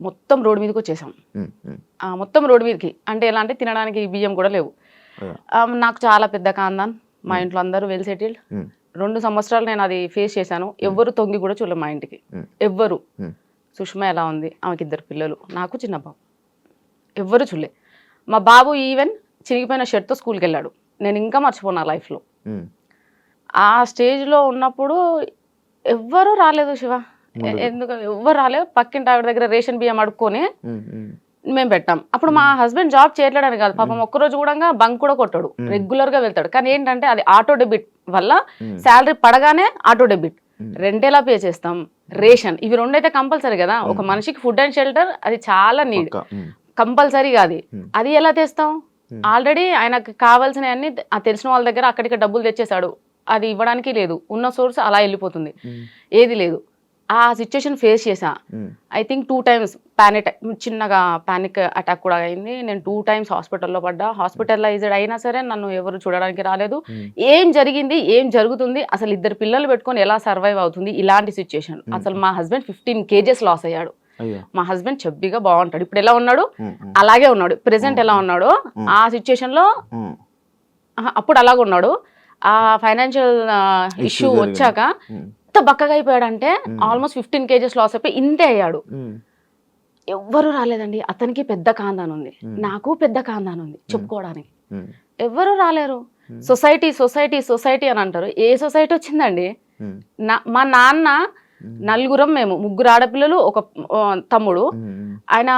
మొత్తం రోడ్డు మీదకి వచ్చేసాం. మొత్తం రోడ్డు మీదకి అంటే ఎలా అంటే తినడానికి బియ్యం కూడా లేవు. నాకు చాలా పెద్ద ఖాందాన్, మా ఇంట్లో అందరూ వెల్ సెటిల్డ్. 2 సంవత్సరాలు నేను అది ఫేస్ చేశాను. ఎవ్వరు తొంగి కూడా చూడలేదు మా ఇంటికి, ఎవ్వరు. సుష్మా ఎలా ఉంది, ఆమెకి 2 పిల్లలు, నాకు చిన్న బాబు, ఎవ్వరు చూడలే. మా బాబు ఈవెన్ చినిగిపోయిన షర్ట్తో స్కూల్కి వెళ్ళాడు. నేను ఇంకా మర్చిపోనా లైఫ్లో. ఆ స్టేజ్లో ఉన్నప్పుడు ఎవ్వరూ రాలేదు శివ, ఎందుకు ఎవ్వరు రాలేదు. పక్కింటి ఆవిడ దగ్గర రేషన్ బియ్యం అడుక్కొని మేము పెట్టాం. అప్పుడు మా హస్బెండ్ జాబ్ చేయట్లేడని కాదు, పాపం ఒక్కరోజు కూడా బంక్ కూడా కొట్టాడు, రెగ్యులర్ గా వెళ్తాడు. కానీ ఏంటంటే అది ఆటో డెబిట్ వల్ల శాలరీ పడగానే ఆటో డెబిట్, రెంట్ ఎలా పే చేస్తాం, రేషన్, ఇవి 2 అయితే కంపల్సరీ కదా. ఒక మనిషికి ఫుడ్ అండ్ షెల్టర్ అది చాలా నీడ్, కంపల్సరీగా అది ఎలా తెస్తాం. ఆల్రెడీ ఆయనకు కావాల్సినవి అన్ని తెలిసిన వాళ్ళ దగ్గర అక్కడికి డబ్బులు తెచ్చేసాడు, అది ఇవ్వడానికి లేదు. ఉన్న సోర్స్ అలా వెళ్ళిపోతుంది, ఏది లేదు. ఆ సిచ్యుయేషన్ ఫేస్ చేసా. ఐ థింక్ 2 times చిన్నగా పానిక్ అటాక్ కూడా అయింది. నేను 2 times హాస్పిటల్లో పడ్డా. హాస్పిటలైజ్డ్ అయినా సరే నన్ను ఎవరు చూడడానికి రాలేదు. ఏం జరిగింది, ఏం జరుగుతుంది, అసలు 2 పిల్లలు పెట్టుకొని ఎలా సర్వైవ్ అవుతుంది ఇలాంటి సిచ్యుయేషన్. అసలు మా హస్బెండ్ 15 kgs లాస్ అయ్యాడు. మా హస్బెండ్ చెబ్బిగా బాగుంటాడు, ఇప్పుడు ఎలా ఉన్నాడు అలాగే ఉన్నాడు. ప్రెసెంట్ ఎలా ఉన్నాడో ఆ సిచ్యుయేషన్ లో అప్పుడు అలాగే ఉన్నాడు. ఆ ఫైనాన్షియల్ ఇష్యూ వచ్చాక ఎంత బక్కగా అయిపోయాడంటే ఆల్మోస్ట్ 15 kgs లాస్ అయిపోయి ఇంతే అయ్యాడు. ఎవ్వరు రాలేదండి. అతనికి పెద్ద ఖాందాన్ ఉంది, నాకు పెద్ద ఖాందాన్ ఉంది, చెప్పుకోవడానికి ఎవ్వరు రాలేరు. సొసైటీ సొసైటీ సొసైటీ అని అంటారు. ఏ సొసైటీ వచ్చిందండి? మా నాన్న నలుగురం, మేము 3 ఆడపిల్లలు, ఒక తమ్ముడు, ఆయన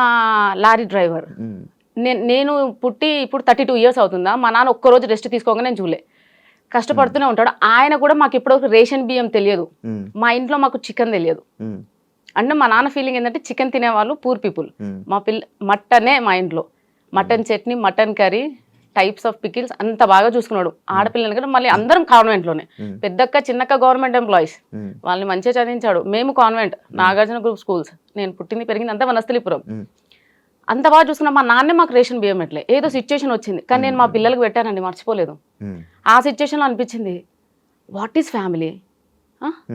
లారీ డ్రైవర్. నేను పుట్టి ఇప్పుడు 32 years అవుతుందా, మా నాన్న ఒక్కరోజు రెస్ట్ తీసుకోగా నేను చూడలే, కష్టపడుతూనే ఉంటాడు. ఆయన కూడా మాకు ఇప్పటివరకు రేషన్ బియ్యం తెలియదు, మా ఇంట్లో మాకు చికెన్ తెలియదు. అంటే మా నాన్న ఫీలింగ్ ఏంటంటే చికెన్ తినేవాళ్ళు పూర్ పీపుల్. మా మటనే, మా ఇంట్లో mutton chutney, mutton curry, types of pickles అంత బాగా చూసుకున్నాడు. ఆడపిల్లలు కూడా మళ్ళీ అందరం కాన్వెంట్లోనే, పెద్దక్క చిన్నక్క గవర్నమెంట్ ఎంప్లాయీస్, వాళ్ళని మంచిగా చదివించాడు. మేము కాన్వెంట్, నాగార్జున గ్రూప్ స్కూల్స్, నేను పుట్టింది పెరిగింది అంతా వనస్థలిపురం. అంత బాగా చూసుకున్నా. మా నాన్నే మాకు రేషన్ బియ్యం పెట్టలే, ఏదో సిచ్యుయేషన్ వచ్చింది, కానీ నేను మా పిల్లలకు పెట్టానండి, మర్చిపోలేదు. ఆ సిచ్యుయేషన్లో అనిపించింది వాట్ ఈస్ ఫ్యామిలీ.